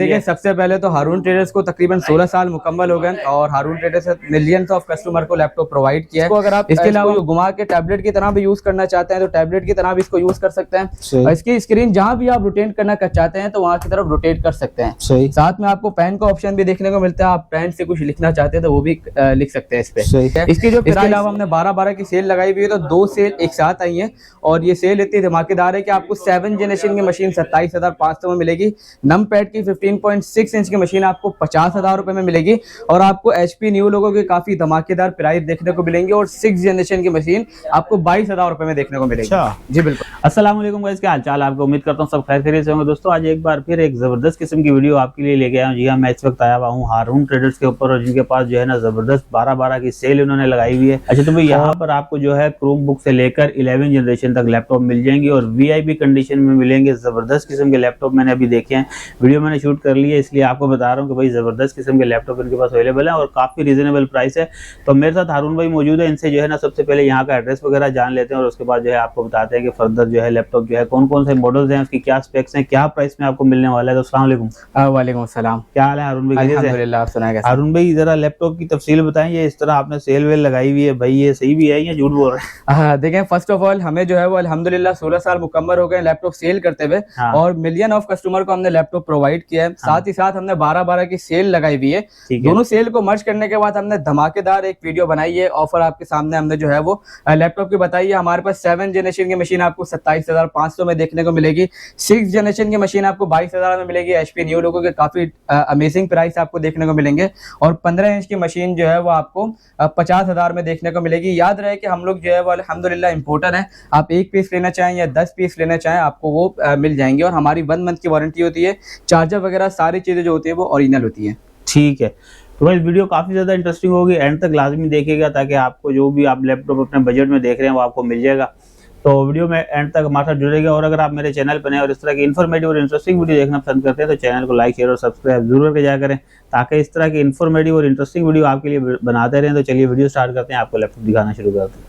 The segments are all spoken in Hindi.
देखिए सबसे पहले तो हारून ट्रेडर्स को तकरीबन 16 साल मुकम्मल हो गए और हारून ट्रेडर्स ने मिलियंस ऑफ कस्टमर को लैपटॉप प्रोवाइड किया है। अगर आप इसके अलावा घुमा के टैबलेट की तरह भी यूज करना चाहते हैं तो टैबलेट की तरह भी इसको यूज कर सकते हैं और इसकी स्क्रीन जहां भी आप रोटेट करना चाहते हैं तो वहां की तरफ रोटेट कर सकते हैं। साथ में आपको पेन का ऑप्शन भी देखने को मिलता है, आप पेन से कुछ लिखना चाहते हैं तो वो भी लिख सकते हैं इस पे। इसकी जो इसके अलावा हमने 12-12 की सेल लगाई हुई है तो 2 सेल एक साथ आई है और ये सेल इतनी धमाकेदार है कि आपको 7 जनरेशन की मशीन 27,500 में मिलेगी। नम पैड की 15.6 इंच की मशीन आपको 50,000 रुपए में मिलेगी और आपको HP न्यू लोगों के काफी धमाकेदार प्राइस देखने को मिलेंगे और 6 जनरेशन की मशीन आपको 22,000 रुपए में देखने को मिलेगी। जी बिल्कुल। अस्सलाम वालेकुम गाइस, क्या हाल चाल आपको? उम्मीद करता हूँ सब खैर खैरियत से होंगे। दोस्तों आज एक बार फिर एक जबरदस्त किस्म की वीडियो आपके लिए लेके आया हूँ। जी हाँ, मैं इस वक्त आया हुआ हूँ हारून ट्रेडर्स के ऊपर और जिनके पास जो है ना जबरदस्त 12-12 की सेल इन्होंने लगाई हुई है। अच्छा तो भाई यहाँ पर आपको जो है क्रोम बुक से लेकर 11 जनरेशन तक लैपटॉप मिल जाएंगे और VIP कंडीशन में मिलेंगे। जबरदस्त किस्म के लैपटॉप मैंने अभी देखे हैं, वीडियो मैंने शूट कर ली है, इसलिए आपको बता रहा हूँ कि भाई जबरदस्त किस्म के लैपटॉप इनके पास अवेलेबल है और काफी रीजनेबल प्राइस है। तो मेरे साथ हारून भाई मौजूद है, इनसे जो है ना सबसे पहले यहाँ का एड्रेस वगैरह जान लेते हैं और उसके बाद जो है आपको बताते हैं कि फर्दर जो है लैपटॉप जो है कौन कौन से मॉडल्स हैं, उसकी क्या स्पेक्स हैं, क्या प्राइस में आपको मिलने वाला है। तो अस्सलाम वालेकुम। वालेकुम सलाम। क्या हाल है हारून भाई? अल्हम्दुलिल्लाह। आप सुनाए कैसे? हारून भाई जरा लैपटॉप की तफसील बताएं, ये इस तरह आपने सेल वेल लगाई हुई है भाई, ये सही भी है या झूठ बोल रहे हैं? देखें फर्स्ट ऑफ ऑल हमें जो है वो अल्हम्दुलिल्लाह 16 साल मुकम्मल हो गए लैपटॉप सेल करते हुए और मिलियन ऑफ कस्टमर को हमने लैपटॉप प्रोवाइड किया है। साथ ही साथ हमने 12-12 की सेल लगाई हुई है। दोनों सेल को मर्ज करने के बाद हमने धमाकेदार एक वीडियो बनाई है, ऑफर आपके सामने हमने जो है वो लैपटॉप की बताई है। हमारे पास 7 जनरेशन की मशीन आपको 27,500 में देखने को मिलेगी। 6 जनरेशन की मशीन आपको 22,000 में मिलेगी। HP न्यू लोगों के काफी अमेजिंग प्राइस आपको देखने को मिलेंगे और 15 इंच की मशीन जो है वो आपको 50,000 में देखने को मिलेगी। याद रहे कि हम लोग जो है वो अल्हम्दुलिल्लाह इंपोर्टर हैं, आप 1 पीस लेना चाहें या 10 पीस लेना चाहें आपको वो मिल जाएंगे और हमारी 1 मंथ की वारंटी होती है। चार्जर वगैरह सारी चीजें जो होती है वो ओरिजिनल होती है। ठीक है, तो भाई वीडियो काफी ज्यादा इंटरेस्टिंग होगी, एंड तक लाजमी देखिएगा ताकि आपको जो भी आप लैपटॉप अपने बजट में देख रहे हैं वो आपको मिल जाएगा। तो वीडियो में एंड तक हमारे साथ जुड़ेगा और अगर आप मेरे चैनल पर नए और इस तरह की इन्फॉर्मेटिव और इंटरेस्टिंग वीडियो देखना पसंद करते हैं तो चैनल को लाइक शेयर और सब्सक्राइब जरूर करके जाया करें ताकि इस तरह की इन्फॉर्मेटिव और इंटरेस्टिंग वीडियो आपके लिए बनाते रहें। तो चलिए वीडियो स्टार्ट करते हैं, आपको लैपटॉप दिखाना शुरू करते हैं।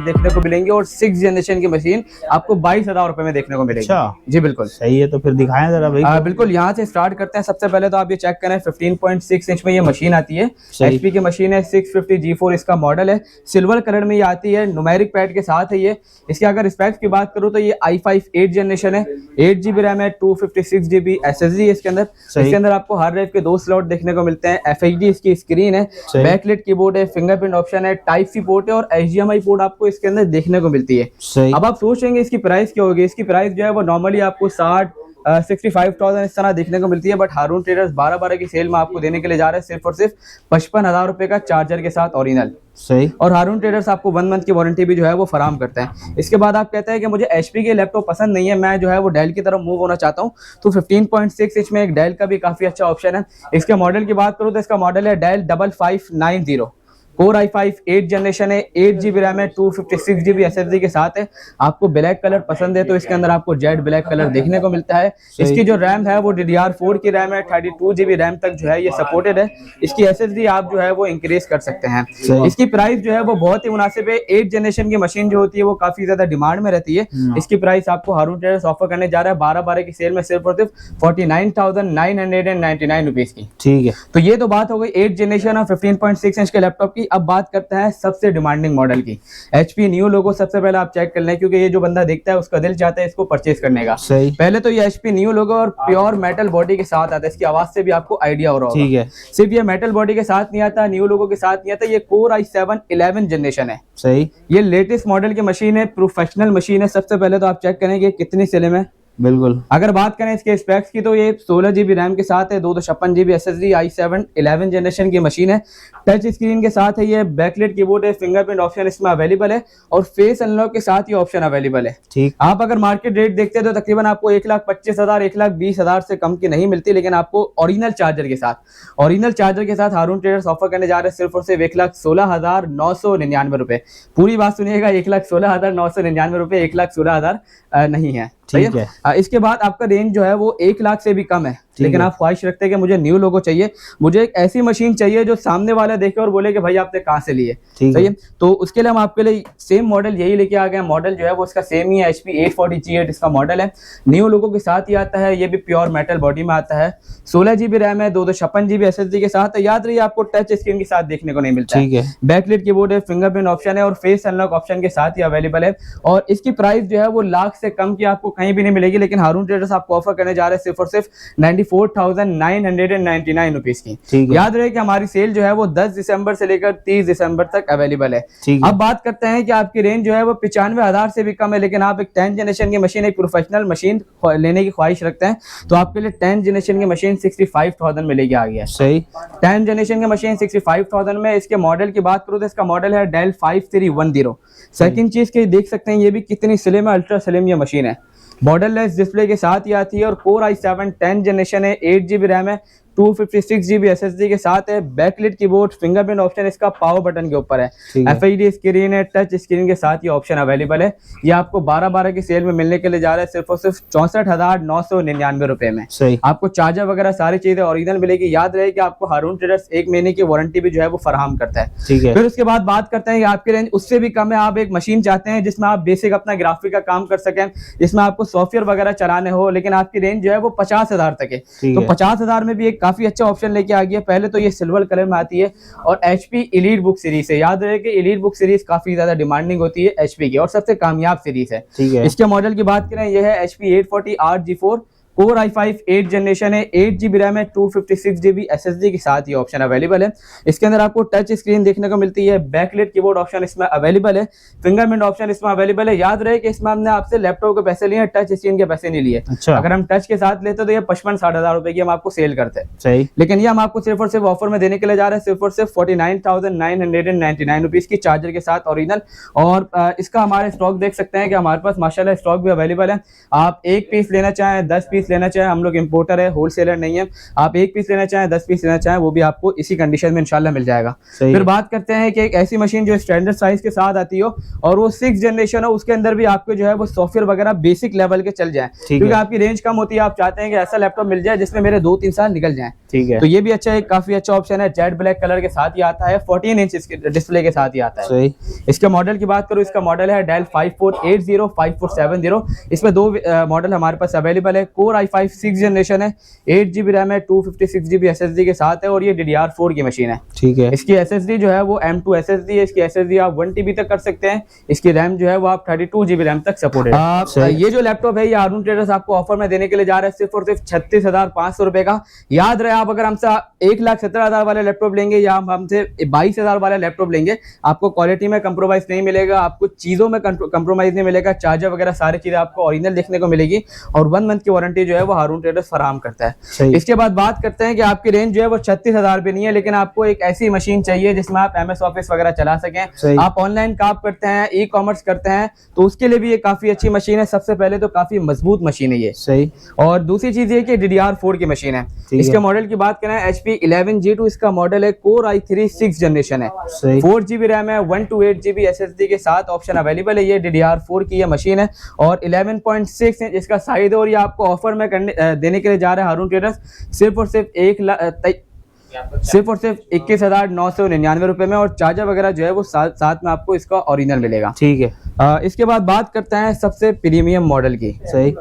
देखने को मिलेंगे और 6 जनरेशन की मशीन आपको 22,000 रुपए में देखने को मिलेगी। जी बिल्कुल सही है, तो फिर दिखाएं जरा भाई। बिल्कुल, यहाँ से स्टार्ट करते हैं। सबसे पहले तो आप ये चेक करें 15.6 इंच में ये मशीन आती है। HP की मशीन है, 650 G4 इसका मॉडल है, सिल्वर कलर में ये आती है, न्यूमेरिक पैड के साथ है ये। इसके अगर स्पेक्स की बात करूँ तो ये i5 8 जनरेशन है, 8 GB रैम है, 256 GB SSD है इसके अंदर। इसके अंदर आपको हार्ड ड्राइव के 2 स्लॉट देखने को मिलते हैं। FHD इसकी स्क्रीन है, बैकलाइट कीबोर्ड है, फिंगरप्रिंट ऑप्शन है, Type-C पोर्ट है और HDMI पोर्ट आपको इसके अंदर देखने को मिलती है। अब आप सोचेंगे इसकी प्राइस क्या होगी? इसकी प्राइस जो है वो नॉर्मली आपको 65,000 इस तरह देखने को मिलती है, बट हारून ट्रेडर्स 12-12 की सेल में आपको देने के लिए जा रहे हैं सिर्फ और सिर्फ 55,000 रुपए का चार्जर के साथ ओरिजिनल। सही। और हारून ट्रेडर्स आपको 1 मंथ की वारंटी भी जो है वो फराम करते हैं। इसके बाद आप कहते हैं कि मुझे HP के लैपटॉप पसंद नहीं है, मैं जो है वो डेल की तरफ मूव होना चाहता हूं, तो 15.6 इंच में एक डेल का भी काफी अच्छा ऑप्शन है। इसके मॉडल की बात करूं तो इसका मॉडल है डेल 5590, कोर i5 8 जनरेशन है, 8 GB रैम है, 256 GB SSD के साथ है। आपको ब्लैक कलर पसंद है तो इसके अंदर आपको जेड ब्लैक कलर देखने को मिलता है। इसकी जो रैम है वो DDR4 की रैम है, 32 GB रैम तक जो है ये सपोर्टेड है। इसकी SSD आप जो है वो इंक्रीज कर सकते हैं। इसकी प्राइस जो है वो बहुत ही मुनासिब है। 8 जनरेशन की मशीन जो होती है वो काफी ज्यादा डिमांड में रहती है। इसकी प्राइस आपको हारून ट्रेडर्स ऑफर करने जा रहा है 12-12 की सेल में सिर्फ और सिर्फ 49,999 रुपीज की। ठीक है, तो ये तो बात हो गई 8 जनरेशन और 15.6 इंच के लैपटॉप की। अब बात करते हैं सबसे डिमांडिंग मॉडल की, HP न्यू लोगो। सबसे पहले आप चेक कर लें क्योंकि ये जो बंदा देखता है उसका दिल चाहता है इसको परचेज करने का। पहले तो ये HP न्यू लोगो और प्योर मेटल बॉडी के साथ आता है, इसकी आवाज से भी आपको आइडिया हो रहा होगा। ठीक है, सिर्फ ये मेटल बॉडी के साथ नहीं आता, न्यू लोगो के साथ नहीं आता, ये कोर i7 11 जनरेशन है। सही, ये लेटेस्ट मॉडल की मशीन है, प्रोफेशनल मशीन है। सबसे पहले तो आप चेक करें कि कितनी स्लिम है। बिल्कुल। अगर बात करें इसके स्पेक्स की तो ये 16 GB रैम के साथ है, 256 GB SSD, i7 11 जनरेशन की मशीन है। टच स्क्रीन के साथ है ये, बैकलाइट कीबोर्ड है, फिंगरप्रिंट ऑप्शन इसमें अवेलेबल है और फेस अनलॉक के साथ ये ऑप्शन अवेलेबल है। ठीक। आप अगर मार्केट रेट देखते हैं तो तकरीबन आपको 1,25,000 1,20,000 से कम की नहीं मिलती, लेकिन आपको ओरिजिनल चार्जर के साथ हारून ट्रेडर्स ऑफर करने जा रहे हैं सिर्फ और सिर्फ 1,16,999 रुपए। पूरी बात सुनिएगा, 1,16,999 रुपए, 1,16,000 नहीं है। ठीक है। इसके बाद आपका रेंज जो है वो 1 लाख से भी कम है। लेकिन आप ख्वाहिश रखते हैं कि मुझे न्यू लोगो चाहिए, मुझे एक ऐसी मशीन चाहिए जो सामने वाला देखे और बोले कि भाई आपने कहाँ से लिए, सही है। तो उसके लिए हम आपके लिए सेम मॉडल यही लेके आ गए। मॉडल जो है वो इसका सेम ही है, HP 840G8 इसका मॉडल है, न्यू लोगो के साथ ही आता है। ये भी प्योर मेटल बॉडी में आता है, 16 GB रैम है, 256 GB SSD के साथ है। याद रहिए आपको टच स्क्रीन के साथ देखने को नहीं मिलता है। बैकलाइट कीबोर्ड है, फिंगरप्रिंट ऑप्शन है और फेस अनलॉक ऑप्शन के साथ ही अवेलेबल है। और इसकी प्राइस जो है वो लाख से कम की आपको कहीं भी नहीं मिलेगी, लेकिन हारून ट्रेडर्स आपको ऑफर करने जा रहे हैं सिर्फ और सिर्फ 94,999 रुपीज की। याद रहे कि हमारी सेल जो है वो 10 दिसंबर से लेकर 30 दिसंबर तक अवेलेबल है। अब बात करते हैं कि आपकी रेंज जो है वो 95,000 से भी कम है, लेकिन आप एक 10th जनरेशन की मशीन, एक प्रोफेशनल मशीन लेने की ख्वाहिश रखते हैं तो आपके लिए 10th जनरेशन की मशीन 65,000 में लेके आ गया है। सही, 10th जनरेशन की मशीन 65,000 में। इसके मॉडल की बात करूं तो इसका मॉडल है डेल 5310। सेकंड चीज के देख सकते हैं ये भी कितनी स्लिम है, अल्ट्रा स्लिम ये मशीन है। मॉडल लेस डिस्प्ले के साथ ही आती है और कोर i7 10th जनरेशन है, 8 GB रैम है, 256 GB SSD के साथ है। बैकलाइट कीबोर्ड, फिंगरप्रिंट ऑप्शन इसका पावर बटन के ऊपर है, FHD स्क्रीन है, टच स्क्रीन के साथ ये ऑप्शन अवेलेबल है। ये आपको 12/12 की सेल में मिलने के लिए जा रहा है सिर्फ और सिर्फ 64,999 रुपए में। आपको चार्जर वगैरह सारी चीजें ओरिजिनल मिलेगी। याद रहे कि आपको हारून ट्रेडर्स 1 महीने की वारंटी भी जो है वो फराहम करता है। फिर उसके बाद बात करते हैं कि आपकी रेंज उससे भी कम है, आप एक मशीन चाहते हैं जिसमें आप बेसिक अपना ग्राफिक का काम कर सकें, जिसमें आपको सॉफ्टवेयर वगैरह चलाने हो, लेकिन आपकी रेंज जो है वो 50,000 तक है। तो 50,000 में भी एक काफी अच्छा ऑप्शन लेके आ गया। पहले तो ये सिल्वर कलर में आती है और HP एलीट बुक सीरीज है। याद रहे कि एलीट बुक सीरीज काफी ज्यादा डिमांडिंग होती है HP की और सबसे कामयाब सीरीज है। इसके मॉडल की बात करें, यह है HP 840RG4, core i5 8 generation है, 8 GB रैम है, 256 GB SSD के साथ ये ऑप्शन अवेलेबल है। इसके अंदर आपको टच स्क्रीन देखने को मिलती है, बैकलाइट कीबोर्ड ऑप्शन इसमें अवेलेबल है, फिंगरप्रिंट ऑप्शन इसमें अवेलेबल है। याद रहे कि इसमें हमने आपसे लैपटॉप के पैसे लिए, टच स्क्रीन के पैसे नहीं लिए। अच्छा। अगर हम टच के साथ लेते तो ये 55-60,000 रुपए की हम आपको सेल करते हैं, सही। लेकिन ये हम आपको सिर्फ और सिर्फ ऑफर में देने के लिए जा रहे हैं सिर्फ और सिर्फ 49,999 रुपीज की चार्जर के साथ ओरिजिनल। और इसका हमारे स्टॉक देख सकते हैं कि हमारे पास माशाल्लाह स्टॉक भी अवेलेबल है। आप 1 पीस लेना चाहें, 10 पीस लेना चाहें, हम लोग इंपोर्टर है, होलसेलर नहीं है। आप 1 पीस लेना चाहें, 10 पीस लेना चाहें, वो भी आपको इसी कंडीशन में इंशाल्लाह मिल जाएगा। फिर बात करते हैं कि एक ऐसी मशीन जो स्टैंडर्ड साइज के साथ आती हो और वो 6th जनरेशन हो, उसके अंदर भी आपको जो है वो सॉफ्टवेयर वगैरह बेसिक लेवल के चल जाए, क्योंकि आपकी रेंज कम होती है। आप चाहते हैं कि ऐसा लैपटॉप मिल जाए जिसमें मेरे 2-3 साल निकल जाए, ठीक है। तो ये भी अच्छा, एक काफी अच्छा ऑप्शन है। जेड ब्लैक कलर के साथ ही आता है, 14 इंच डिस्प्ले के साथ ही आता है। इसके मॉडल की बात करूँ, इसका मॉडल है डेल 5480 5470। इसमें 2 मॉडल हमारे पास अवेलेबल है। कोर i5 6th जनरेशन है, 8 GB रैम है, 256 GB SSD के साथ है और ये DDR4 की मशीन है, ठीक है। इसकी SSD जो है वो M2 SSD है। इसकी SSD आप 1 TB तक कर सकते हैं। इसकी रैम जो है वो आप 32 GB रैम तक सपोर्टेड है। ये जो लैपटॉप है ये हारून ट्रेडर्स आपको ऑफर में देने के लिए जा रहे हैं सिर्फ और सिर्फ 36,500 रुपए का। याद रहे, आप अगर हमसे 1,17,000 वाले लैपटॉप लेंगे या हमसे 22,000 वाला लैपटॉप लेंगे, आपको क्वालिटी में कंप्रोमाइज नहीं मिलेगा, आपको चीजों में कंप्रोमाइज नहीं मिलेगा। चार्जर वगैरह सारी चीजें आपको ओरिजिनल देखने को मिलेगी और 1 मंथ की वारंटी जो है वो हारून ट्रेडर्स फराहम करता है। इसके बाद बात करते हैं कि आपकी रेंज जो है वो 36,000 पे नहीं है, लेकिन आपको एक ऐसी मशीन चाहिए जिसमें आप MS ऑफिस वगैरह चला सकें। आप ऑनलाइन काम करते हैं, ई-कॉमर्स करते हैं, तो उसके लिए भी ये काफी अच्छी मशीन है। सबसे पहले तो काफी मजबूत मशीन है ये, सही। और दूसरी चीज ये कि DDR4 की मशीन है। इसके मॉडल की बात करें, HP 11G2 इसका मॉडल है, कोर i3 6th जनरेशन है, 4 GB रैम है, 128 GB SSD के साथ ऑप्शन अवेलेबल है। ये DDR4 की ये मशीन है और 11.6 इंच इसका साइज है और ये आपको ऑफर में देने के लिए जा रहे हैं हारून ट्रेडर्स सिर्फ और सिर्फ 21,999 रुपए में। और चार्जर वगैरह जो है वो साथ में आपको इसका ओरिजिनल मिलेगा, ठीक है। इसके बाद बात करते हैं सबसे प्रीमियम मॉडल की, सही।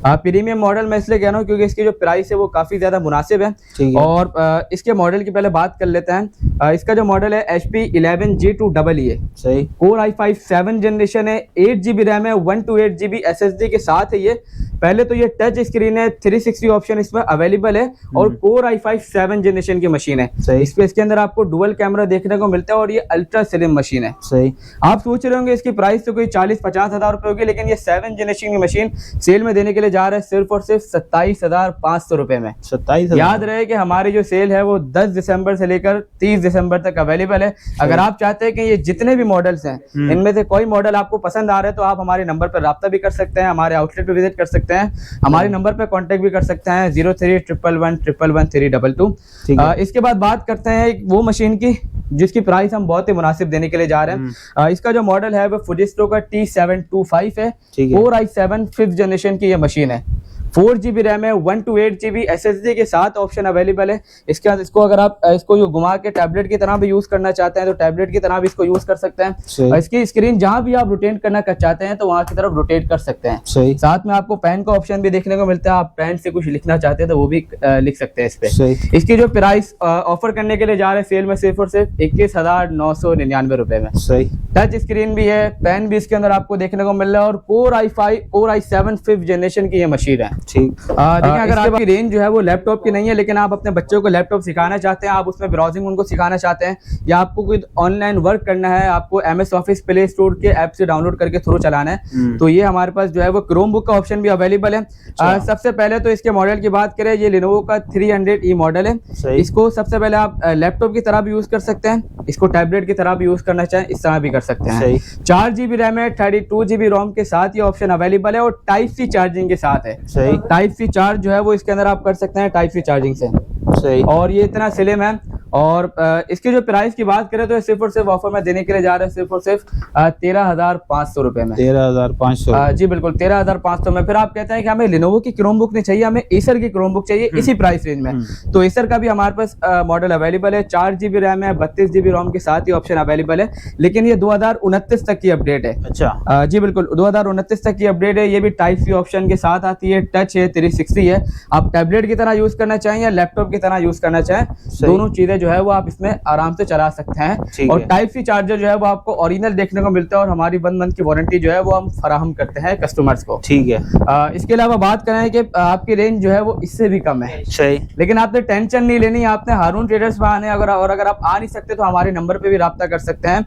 प्रीमियम मॉडल मैं इसलिए कह रहा हूँ क्योंकि इसकी जो प्राइस है वो काफी ज्यादा मुनासिब है, और इसके मॉडल की पहले बात कर लेते हैं। इसका जो मॉडल है HP 11G2EE है, सही। कोर i5 7th जनरेशन है, 8 GB रैम है, 128 GB SSD के साथ है। ये पहले तो ये टच स्क्रीन है, 360 ऑप्शन इसमें अवेलेबल है और कोर i5 7th जनरेशन की मशीन है, सही। इसके अंदर आपको डुअल कैमरा देखने को मिलता है और ये अल्ट्रा स्लिम मशीन है, सही। आप सोच रहे होंगे इसकी प्राइस तो कोई 40-50 हजार रुपए होगी, लेकिन ये 7th जनरेशन की मशीन सेल में देने के लिए जा रहे हैं सिर्फ और सिर्फ 27,500 रुपए में। 27,000। याद रहे कि हमारी जो सेल है वो 10 दिसंबर से लेकर 30 दिसंबर तक अवेलेबल है। अगर आप चाहते हैं कि ये जितने भी मॉडल्स हैं इनमें से कोई मॉडल आपको पसंद आ रहा है तो आप हमारे नंबर पर राब्ता भी कर सकते हैं, हमारे आउटलेट पे विजिट कर सकते हैं, हमारे नंबर पे कांटेक्ट भी कर सकते हैं 0311111322। इसके बाद बात करते हैं वो मशीन की जिसकी प्राइस हम बहुत ही मुनासिब देने के लिए जा रहे हैं। इसका जो मॉडल है वो फुजिस्टो का T725 है, कोर i7 5th जनरेशन की ये मशीन है, 4GB रैम है, 1 to 8GB SSD के साथ ऑप्शन अवेलेबल है। इसके बाद इसको अगर आप इसको जो घुमा के टैबलेट की तरह भी यूज करना चाहते हैं तो टैबलेट की तरह भी इसको यूज कर सकते हैं। और इसकी स्क्रीन जहां भी आप रोटेट करना चाहते हैं तो वहां की तरफ रोटेट कर सकते हैं। साथ में आपको पेन का ऑप्शन भी देखने को मिलता है, आप पेन से कुछ लिखना चाहते हैं तो वो भी लिख सकते हैं इस पे। इसकी जो प्राइस ऑफर करने के लिए जा रहे हैं सेल में सिर्फ और सिर्फ 21,999 रुपए में। टच स्क्रीन भी है, पेन भी इसके अंदर आपको देखने को मिल रहा है और Core i7 5th जनरेशन की ये मशीन है। ठीक देखिए, अगर आपकी रेंज जो है वो लैपटॉप की नहीं है लेकिन आप अपने बच्चों को लैपटॉप सिखाना चाहते हैं, आप उसमें ब्राउजिंग उनको सिखाना चाहते हैं या आपको कोई ऑनलाइन वर्क करना है, आपको MS ऑफिस प्ले स्टोर के ऐप से डाउनलोड करके थ्रू चलाना है तो ये हमारे पास जो है वो क्रोमबुक का ऑप्शन भी अवेलेबल है। सबसे पहले तो इसके मॉडल की बात करें, ये Lenovo का 300E मॉडल है। इसको सबसे पहले आप लैपटॉप की तरह भी यूज कर सकते हैं, इसको टैबलेट की तरह भी यूज करना चाहें इस तरह भी कर सकते हैं। 4GB रैम है, 32GB रोम के साथ ये ऑप्शन अवेलेबल है और टाइप सी चार्जिंग के साथ है। टाइप सी चार्ज जो है वो इसके अंदर आप कर सकते हैं टाइप सी चार्जिंग से। और ये इतना स्लिम है। और इसकी जो प्राइस की बात करें तो सिर्फ और सिर्फ ऑफर में देने के लिए जा रहे हैं सिर्फ और सिर्फ 13,500 रुपए में। 13,500 जी बिल्कुल 13,500 में। फिर आप कहते हैं कि हमें Lenovo की क्रोमबुक नहीं चाहिए, हमें एसर की क्रोमबुक चाहिए इसी प्राइस रेंज में, तो एसर का भी हमारे पास मॉडल अवेलेबल है। 4GB रैम है, 32GB रोम के साथ ही ऑप्शन अवेलेबल है, लेकिन ये 2029 तक की अपडेट है। अच्छा जी बिल्कुल 2029 तक की अपडेट है। ये भी टाइप सी ऑप्शन के साथ आती है, टच है, 360 है। आप टैबलेट की तरह यूज करना चाहें या लैपटॉप की तरह यूज करना चाहें, दोनों चीजें जो है वो आप इसमें आराम से चला सकते हैं। और टाइप सी चार्जर जो है वो आपको ओरिजिनल देखने को मिलता है और हमारी 1 मंथ की वारंटी जो है वो हम फराहम करते हैं कस्टमर्स को। ठीक है। इसके अलावा बात करें कि आपकी रेंज जो है वो इससे भी कम है, सही, लेकिन आपने टेंशन नहीं लेनी, आपने हारून ट्रेडर्स में आने अगर आप आ नहीं सकते तो हमारे नंबर पे भी राब्ता कर सकते हैं।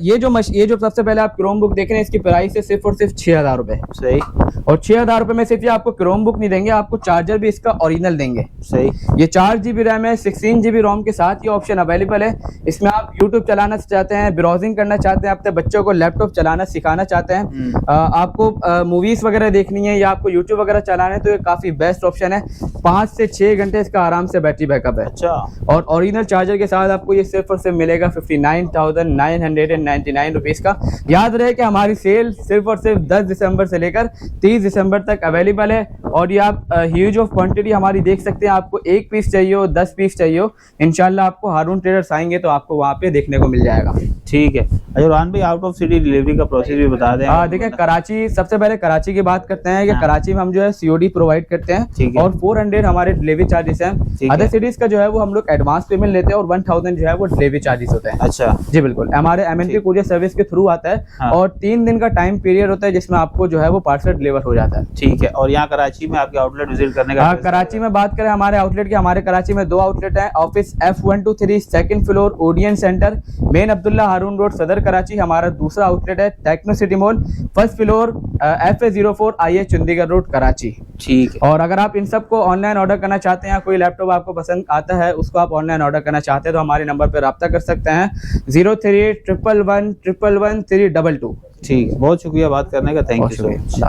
ये जो सबसे पहले आप क्रोम बुक देख रहे हैं इसकी प्राइस है सिर्फ और सिर्फ 6,000 रुपए, सही। और 6,000 रुपए में सिर्फ ये आपको क्रोम बुक नहीं देंगे, आपको चार्जर भी इसका ओरिजिनल देंगे, सही। ये 4GB रैम है, 16GB रोम के साथ ये ऑप्शन अवेलेबल है। इसमें आप YouTube चलाना चाहते हैं, ब्राउजिंग करना चाहते हैं, अपने बच्चों को लैपटॉप चलाना सिखाना चाहते हैं, आपको मूवीज वगैरह देखनी है या आपको YouTube वगैरह चलाना है तो ये काफी बेस्ट ऑप्शन है। 5 से 6 घंटे इसका आराम से बैटरी बैकअप है। अच्छा। और ओरिजिनल चार्जर के साथ आपको ये सिर्फ और सिर्फ मिलेगा 59,999 रुपीज का। याद रहे कि हमारी सेल सिर्फ और सिर्फ 10 दिसंबर से लेकर 30 दिसंबर तक अवेलेबल है और ये आप ह्यूज ऑफ क्वांटिटी हमारी देख सकते हैं। आपको 1 पीस चाहिए हो, 10 पीस चाहिए हो, इंशाल्लाह आपको हारून ट्रेडर्स आएंगे तो आपको वहाँ पे देखने को मिल जाएगा। ठीक है। अच्छा रोहन भाई, आउट ऑफ सिटी डिलीवरी का प्रोसेस भी बता दें। देखिए कराची, सबसे पहले कराची की बात करते हैं कि कराची में हम जो है COD प्रोवाइड करते हैं और 400 हमारे डिलीवरी चार्जेस हैं। अदर सिटीज का जो है वो हम लोग एडवांस पेमेंट लेते हैं और 1000 जो है वो डिलीवरी चार्जेस होते हैं। अच्छा जी बिल्कुल, हमारे MNP कुरियर सर्विस के थ्रू आता है और 3 दिन का टाइम पीरियड होता है जिसमें आपको जो है वो पार्सल डिलीवर हो जाता है। ठीक है। और यहाँ कराची में आपके आउटलेट विजिट करने का? कराची में बात करें हमारे आउटलेट की, हमारे कराची में 2 आउटलेट है। Office F123 second floor Odeon centre, main Abdullah Haroon road, Saddar Karachi. हमारा दूसरा आउटलेट है techno city mall, first floor FA04 IA Chandigarh road Karachi. ठीक है। और अगर आप इन सब को ऑनलाइन ऑर्डर करना चाहते हैं, कोई लैपटॉप आपको पसंद आता है उसको आप ऑनलाइन ऑर्डर करना चाहते हैं तो हमारे नंबर पर राब्ता कर सकते हैं 0311111322। ठीक, बहुत शुक्रिया बात करने का, थैंक यू सो मच।